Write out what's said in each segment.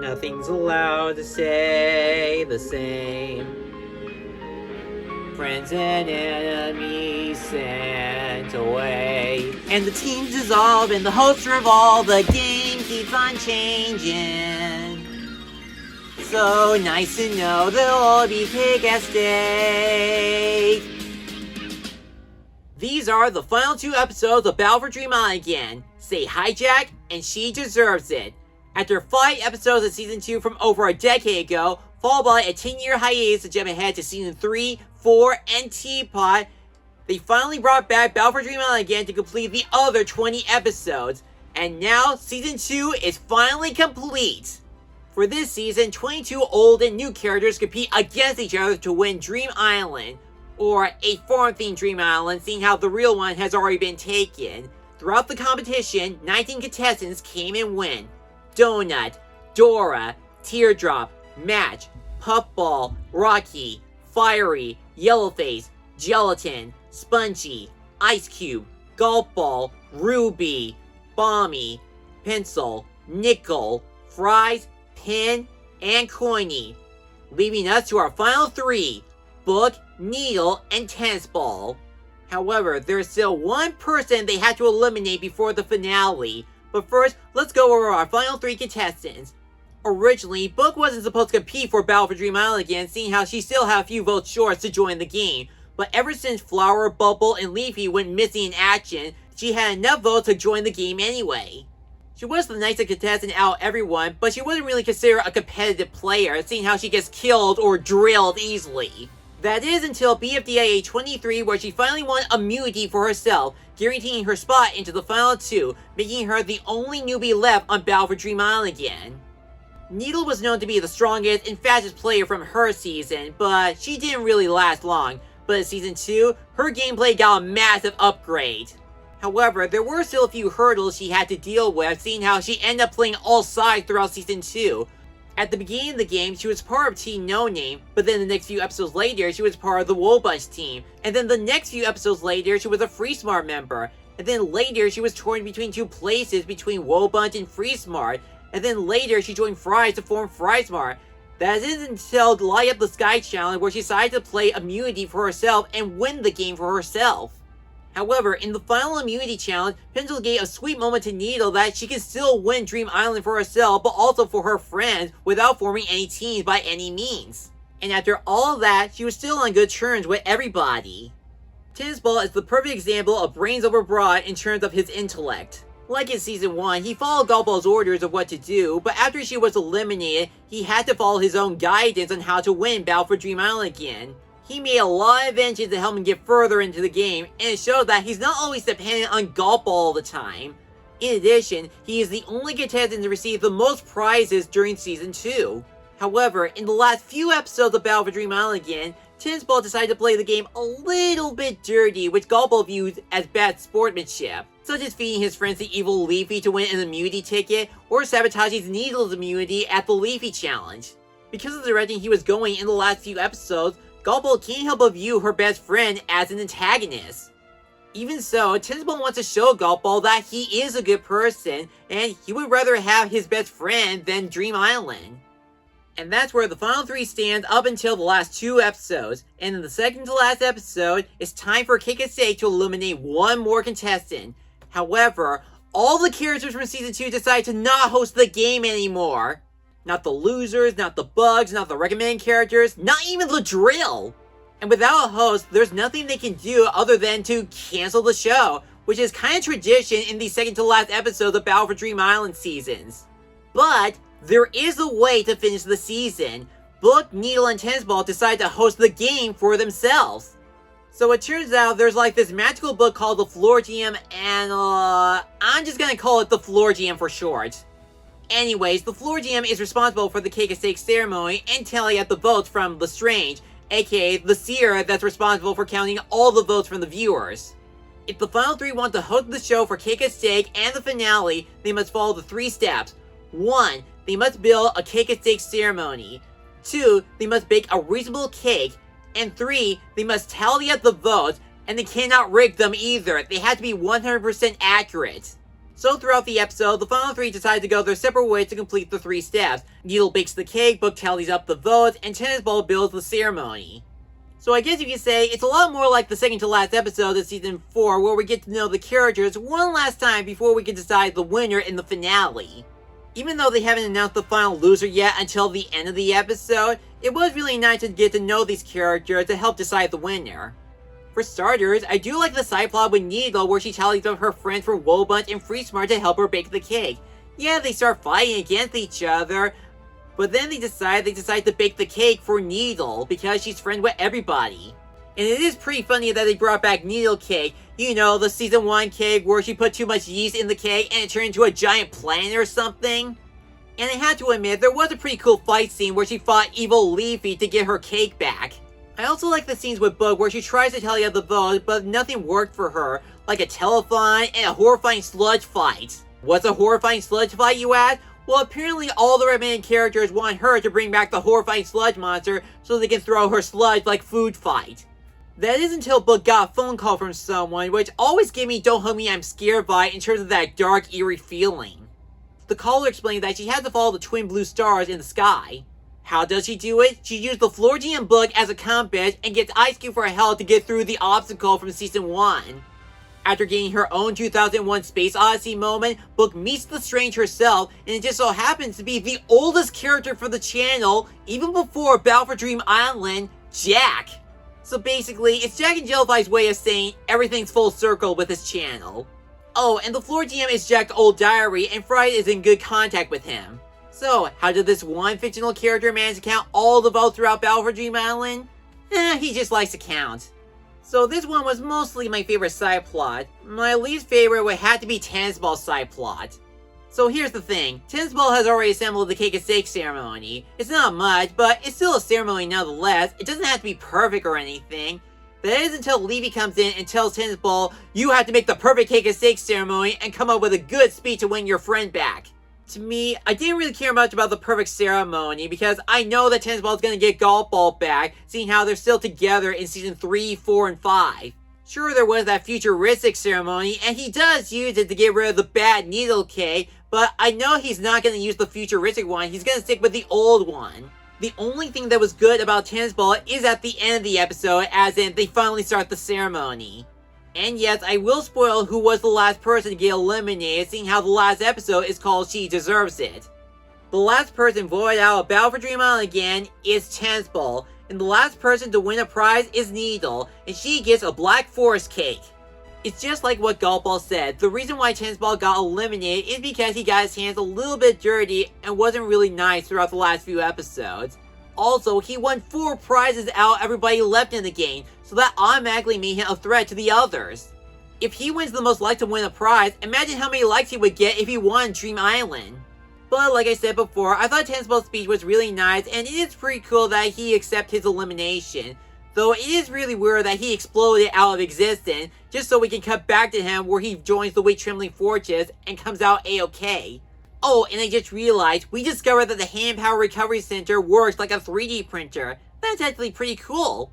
Nothing's allowed to stay the same. Friends and enemies sent away. And the teams dissolve and the hopes revolve. The game keeps on changing. So nice to know they'll all be kick-ass state. These are the final 2 episodes of Battle for Dream Island again. Say hijack, and she deserves it. After 5 episodes of Season 2 from over a decade ago, followed by a 10-year hiatus to jump ahead to Season 3, 4, and Teapot, they finally brought back Battle for Dream Island again to complete the other 20 episodes. And now, Season 2 is finally complete. For this season, 22 old and new characters compete against each other to win Dream Island, or a farm-themed Dream Island, seeing how the real one has already been taken. Throughout the competition, 19 contestants came and win. Donut, Dora, Teardrop, Match, Puffball, Rocky, Fiery, Yellowface, Gelatin, Spongy, Ice Cube, Golf Ball, Ruby, Bommy, Pencil, Nickel, Fries, Pin, and Coiny. Leaving us to our final 3, Book, Needle, and Tennis Ball. However, there's still one person they had to eliminate before the finale. But first, let's go over our final 3 contestants. Originally, Book wasn't supposed to compete for Battle for Dream Island again, seeing how she still had a few votes short to join the game. But ever since Flower, Bubble, and Leafy went missing in action, she had enough votes to join the game anyway. She was the nicest contestant out of everyone, but she wasn't really considered a competitive player, seeing how she gets killed or drilled easily. That is until BFDIA 23, where she finally won immunity for herself, guaranteeing her spot into the final 2, making her the only newbie left on Battle for Dream Island again. Needle was known to be the strongest and fastest player from her season, but she didn't really last long. But in Season 2, her gameplay got a massive upgrade. However, there were still a few hurdles she had to deal with, seeing how she ended up playing all sides throughout Season 2. At the beginning of the game, she was part of Team No Name, but then the next few episodes later, she was part of the Woe Bunch team. And then the next few episodes later, she was a Free Smart member. And then later, she was torn between 2 places between Woe Bunch and Free Smart. And then later, she joined Fries to form Fry Smart. That isn't until Light Up the Sky Challenge, where she decided to play immunity for herself and win the game for herself. However, in the final immunity challenge, Pencil gave a sweet moment to Needle that she can still win Dream Island for herself, but also for her friends, without forming any teams by any means. And after all of that, she was still on good terms with everybody. Tennis Ball is the perfect example of brains over broad in terms of his intellect. Like in Season 1, he followed Golf Ball's orders of what to do, but after she was eliminated, he had to follow his own guidance on how to win Battle for Dream Island again. He made a lot of inventions to help him get further into the game, and it shows that he's not always dependent on Golf Ball all the time. In addition, he is the only contestant to receive the most prizes during Season 2. However, in the last few episodes of Battle for Dream Island again, Tennis Ball decided to play the game a little bit dirty, which Golf Ball views as bad sportsmanship, such as feeding his friends the evil Leafy to win an immunity ticket, or sabotaging Needle's immunity at the Leafy Challenge. Because of the direction he was going in the last few episodes, Golf Ball can't help but view her best friend as an antagonist. Even so, Tennis Ball wants to show Golf Ball that he is a good person, and he would rather have his best friend than Dream Island. And that's where the final 3 stand up until the last 2 episodes, and in the second to last episode, it's time for Kick and Stake to eliminate one more contestant. However, all the characters from Season 2 decide to not host the game anymore. Not the losers, not the bugs, not the recommended characters, not even the drill! And without a host, there's nothing they can do other than to cancel the show, which is kind of tradition in the second to last episodes of Battle for Dream Island seasons. But there is a way to finish the season. Book, Needle, and Tennis Ball decide to host the game for themselves. So it turns out there's like this magical book called the Floor GM, and I'm just gonna call it the Floor GM for short. Anyways, the Floor GM is responsible for the Cake and Steak ceremony and tally up the votes from Lestrange, aka the seer that's responsible for counting all the votes from the viewers. If the final 3 want to host the show for Cake and Steak and the finale, they must follow the 3 steps. 1. They must build a Cake and Steak ceremony. 2. They must bake a reasonable cake. And 3. They must tally up the votes, and they cannot rig them either. They have to be 100% accurate. So throughout the episode, the final three decide to go their separate ways to complete the 3 steps. Needle bakes the cake, Book tallies up the votes, and Tennis Ball builds the ceremony. So I guess you could say it's a lot more like the second to last episode of Season 4, where we get to know the characters one last time before we can decide the winner in the finale. Even though they haven't announced the final loser yet until the end of the episode, it was really nice to get to know these characters to help decide the winner. For starters, I do like the side plot with Needle where she tallies up her friends from Wobunch and Free Smart to help her bake the cake. Yeah, they start fighting against each other, but then they decide to bake the cake for Needle because she's friends with everybody. And it is pretty funny that they brought back Needle Cake, you know, the Season 1 cake where she put too much yeast in the cake and it turned into a giant planet or something. And I had to admit, there was a pretty cool fight scene where she fought Evil Leafy to get her cake back. I also like the scenes with Book where she tries to tally up the votes, but nothing worked for her, like a telethon and a horrifying sludge fight. What's a horrifying sludge fight, you ask? Well, apparently all the remaining characters want her to bring back the horrifying sludge monster so they can throw her sludge like food fight. That is until Book got a phone call from someone, which always gave me Don't Hug Me I'm Scared vibe in terms of that dark, eerie feeling. The caller explained that she had to follow the twin blue stars in the sky. How does she do it? She used the Floridian Book as a compass and gets Ice Cube for help to get through the obstacle from Season 1. After getting her own 2001 Space Odyssey moment, Book meets the Strange herself, and it just so happens to be the oldest character for the channel, even before Battle for Dream Island, Jack. So basically, it's Jack and Jillify's way of saying everything's full circle with his channel. Oh, and the floor GM is Jack's old diary, and Friday is in good contact with him. So, how did this one fictional character manage to count all the votes throughout Battle for Dream Island? He just likes to count. So this one was mostly my favorite side plot. My least favorite would have to be Tennis Ball's side plot. So here's the thing, Tennis Ball has already assembled the cake and steak ceremony. It's not much, but it's still a ceremony nonetheless. It doesn't have to be perfect or anything. That is until Levy comes in and tells Tennis Ball, you have to make the perfect cake and steak ceremony and come up with a good speech to win your friend back. To me, I didn't really care much about the perfect ceremony because I know that Tennis Ball is going to get Golf Ball back, seeing how they're still together in Season 3, 4, and 5. Sure, there was that futuristic ceremony, and he does use it to get rid of the bad Needle Cake, but I know he's not going to use the futuristic one, he's going to stick with the old one. The only thing that was good about Tennis Ball is at the end of the episode, as in they finally start the ceremony. And yes, I will spoil who was the last person to get eliminated, seeing how the last episode is called She Deserves It. The last person voted out of Battle for Dream Island again is Tennis Ball, and the last person to win a prize is Needle, and she gets a Black Forest cake. It's just like what Golf Ball said, the reason why Tennis Ball got eliminated is because he got his hands a little bit dirty and wasn't really nice throughout the last few episodes. Also, he won 4 prizes out of everybody left in the game, so that automatically made him a threat to the others. If he wins the most likes to win a prize, imagine how many likes he would get if he won Dream Island. But like I said before, I thought Tennis Ball's speech was really nice, and it is pretty cool that he accepted his elimination. Though it is really weird that he exploded out of existence, just so we can cut back to him where he joins the Weight Trembling Fortress and comes out A-OK. Oh, and I just realized, we discovered that the Hand Power Recovery Center works like a 3D printer. That's actually pretty cool.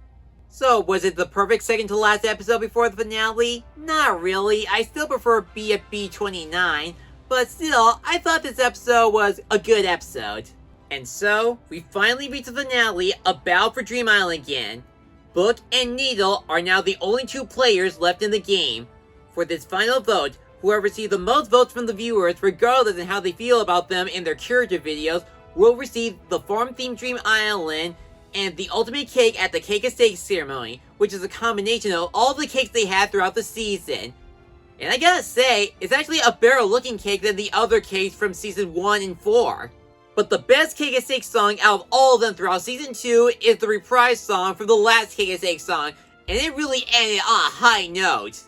So, was it the perfect second to last episode before the finale? Not really, I still prefer BFB 29, but still, I thought this episode was a good episode. And so, we finally reached the finale of Battle for Dream Island again. Book and Needle are now the only 2 players left in the game. For this final vote, whoever received the most votes from the viewers, regardless of how they feel about them in their character videos, will receive the farm-themed Dream Island and the ultimate cake at the Cake and Steak ceremony, which is a combination of all the cakes they had throughout the season. And I gotta say, it's actually a better looking cake than the other cakes from Season 1 and 4. But the best Cake and Steak song out of all of them throughout Season 2 is the reprise song from the last Cake and Steak song, and it really ended on a high note.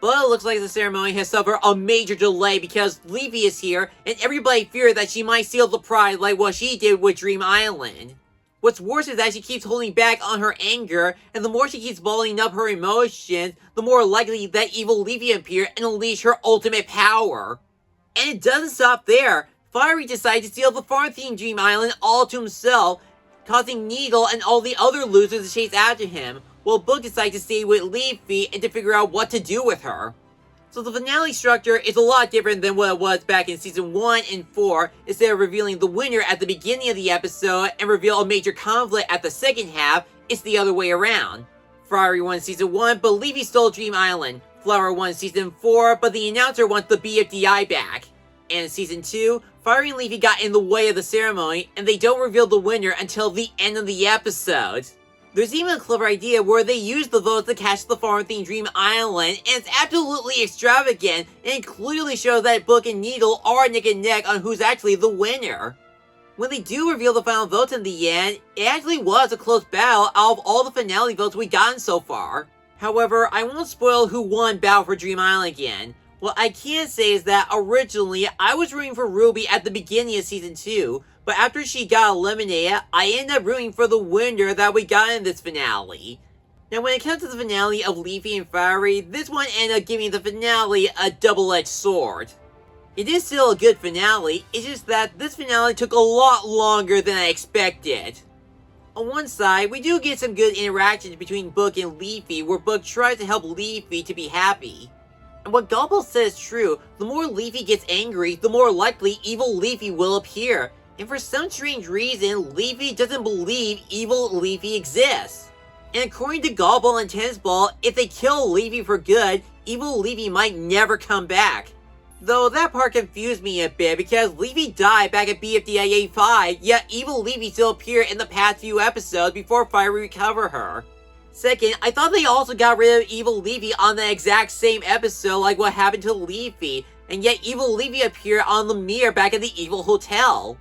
But it looks like the ceremony has suffered a major delay because Levy is here, and everybody feared that she might steal the prize like what she did with Dream Island. What's worse is that she keeps holding back on her anger, and the more she keeps bottling up her emotions, the more likely that evil Levy appear and unleash her ultimate power. And it doesn't stop there. Fiery decides to steal the farm-themed Dream Island all to himself, causing Needle and all the other losers to chase after him, while Book decides to stay with Leafy and to figure out what to do with her. So the finale structure is a lot different than what it was back in Season 1 and 4. Instead of revealing the winner at the beginning of the episode and reveal a major conflict at the second half, it's the other way around. Fiery won Season 1, but Leafy stole Dream Island. Flower won Season 4, but the announcer wants the BFDI back. And in Season 2, Fiery and Leafy got in the way of the ceremony, and they don't reveal the winner until the end of the episode. There's even a clever idea where they use the votes to catch the farm-themed Dream Island, and it's absolutely extravagant, and it clearly shows that Book and Needle are neck and neck on who's actually the winner. When they do reveal the final votes in the end, it actually was a close battle out of all the finale votes we've gotten so far. However, I won't spoil who won Battle for Dream Island again. What I can say is that originally, I was rooting for Ruby at the beginning of Season 2, but after she got eliminated, I ended up rooting for the winner that we got in this finale. Now when it comes to the finale of Leafy and Fiery, this one ended up giving the finale a double-edged sword. It is still a good finale, it's just that this finale took a lot longer than I expected. On one side, we do get some good interactions between Book and Leafy, where Book tries to help Leafy to be happy. And what Gobble says is true, the more Leafy gets angry, the more likely evil Leafy will appear. And for some strange reason, Leafy doesn't believe evil Leafy exists. And according to Gobble and Tennis Ball, if they kill Leafy for good, evil Leafy might never come back. Though that part confused me a bit because Leafy died back at BFDIA 5, yet evil Leafy still appeared in the past few episodes before Fiery recovered her. Second, I thought they also got rid of evil Leafy on the exact same episode like what happened to Leafy, and yet evil Leafy appeared on the mirror back at the evil hotel.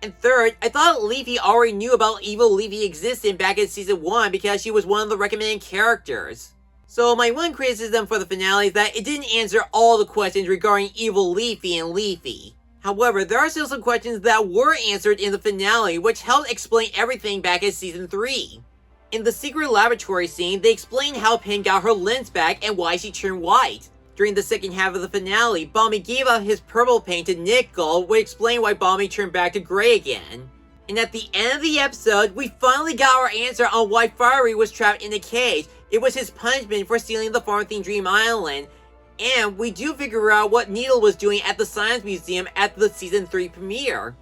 And third, I thought Leafy already knew about evil Leafy existing back in Season 1 because she was one of the recommended characters. So my one criticism for the finale is that it didn't answer all the questions regarding evil Leafy and Leafy. However, there are still some questions that were answered in the finale which helped explain everything back in Season 3. In the secret laboratory scene, they explained how Pin got her lens back and why she turned white. During the second half of the finale, Balmy gave up his purple paint to Nickel, which explained why Balmy turned back to gray again. And at the end of the episode, we finally got our answer on why Fiery was trapped in a cage. It was his punishment for stealing the farm-themed Dream Island. And we do figure out what Needle was doing at the Science Museum at the Season 3 premiere.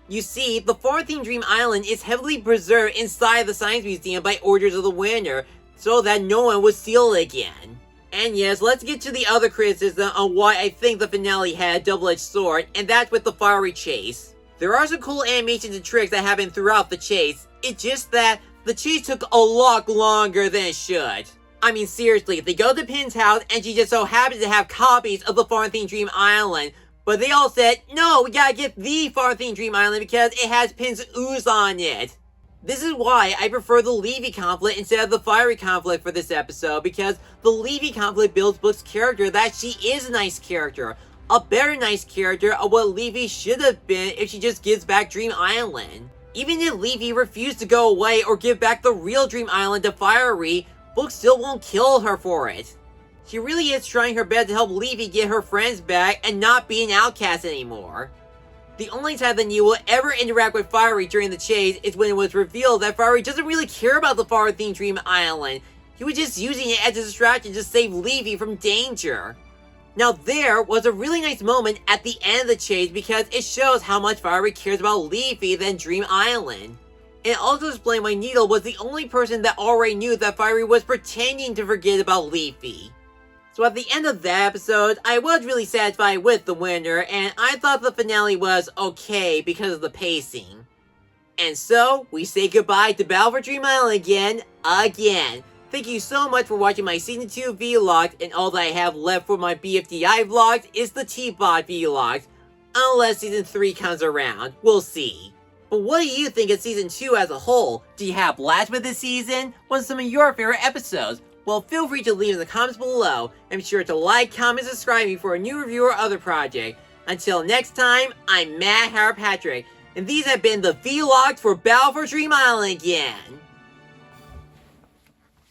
You see, the farm-themed Dream Island is heavily preserved inside the Science Museum by orders of the winner, so that no one would steal it again. And yes, let's get to the other criticism on why I think the finale had a double-edged sword, and that's with the Fiery chase. There are some cool animations and tricks that happen throughout the chase, it's just that the chase took a lot longer than it should. I mean seriously, they go to Pin's house and she just so happens to have copies of the farm-themed Dream Island, but they all said, no, we gotta get the farm-themed Dream Island because it has Pin's ooze on it. This is why I prefer the Leafy conflict instead of the Fiery conflict for this episode, because the Leafy conflict builds Book's character that she is a nice character. A better nice character of what Leafy should have been if she just gives back Dream Island. Even if Leafy refused to go away or give back the real Dream Island to Fiery, Book still won't kill her for it. She really is trying her best to help Leafy get her friends back and not be an outcast anymore. The only time that Neil will ever interact with Fiery during the chase is when it was revealed that Fiery doesn't really care about the farm-themed Dream Island. He was just using it as a distraction to save Leafy from danger. Now there was a really nice moment at the end of the chase because it shows how much Fiery cares about Leafy than Dream Island. And it also explained why Needle was the only person that already knew that Fiery was pretending to forget about Leafy. So at the end of that episode, I was really satisfied with the winner, and I thought the finale was okay because of the pacing. And so, we say goodbye to Battle for Dream Island again. Thank you so much for watching my Season 2 vlogs, and all that I have left for my BFDI vlogs is the T-Bot vlogs, unless Season 3 comes around. We'll see. But what do you think of Season 2 as a whole? Do you have blast with this season? What are some of your favorite episodes? Well, feel free to leave in the comments below, and be sure to like, comment, and subscribe me for a new review or other project. Until next time, I'm Matt Howard Patrick, and these have been the vlogs for Battle for Dream Island again.